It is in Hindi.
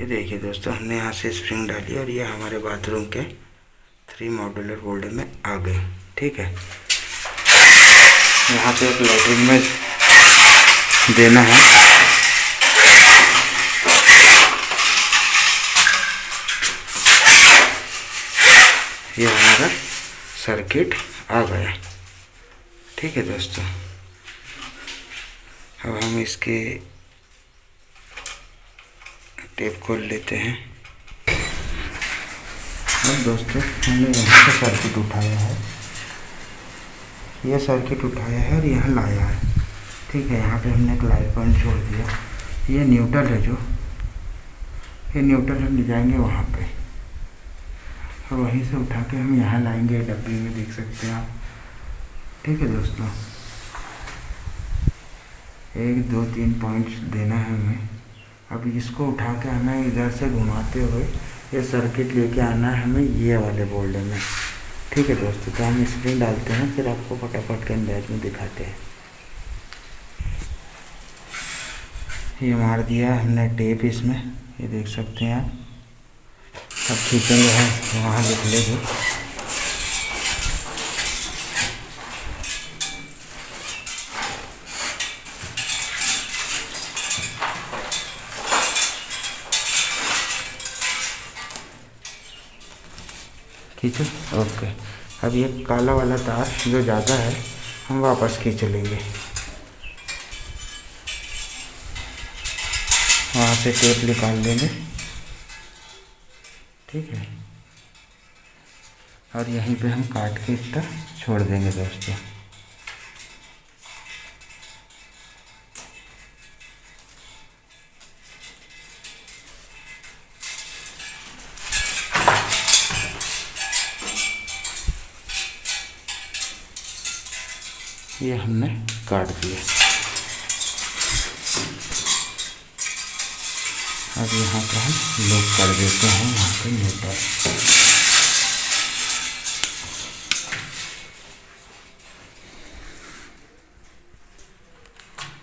देखिए दोस्तों, हमने यहाँ से स्प्रिंग डाली और ये हमारे बाथरूम के 3 मॉड्यूलर बोल्ट में आ गए। ठीक है, यहाँ पे एक लैट्रिन में देना है। ये हमारा सर्किट आ गया। ठीक है दोस्तों, अब हम इसके टेप खोल लेते हैं। अब दोस्तों हमने यहाँ से सर्किट उठाया है, ये सर्किट उठाया है और यहाँ लाया है। ठीक है, यहाँ पे हमने एक लाइट पॉइंट छोड़ दिया। ये न्यूट्रल है, जो ये न्यूट्रल हम ले जाएंगे वहाँ पे और वहीं से उठा के हम यहाँ लाएंगे डब्बे में, देख सकते हैं आप। ठीक है दोस्तों, 1 2 3 पॉइंट्स देना है हमें। अब इसको उठा के हमें इधर से घुमाते हुए ये सर्किट लेके आना है हमें ये वाले बोल्ड में। ठीक है दोस्तों, तो हम स्प्रिंग डालते हैं, फिर आपको फटाफट के अंदाज में दिखाते हैं। ये मार दिया हमने टेप इसमें, ये देख सकते हैं आप। अब खींचेंगे हम, वहाँ निकलेगी। खींचो, ओके। अब ये काला वाला तार जो ज़्यादा है हम वापस खींच लेंगे, वहाँ से टेप निकाल देंगे। ठीक है, और यहीं पे हम काट के इसका छोड़ देंगे दोस्तों। ये हमने काट दिया। अब यहाँ पर हम लॉक कर देते हैं यहाँ पे न्यूट्रल।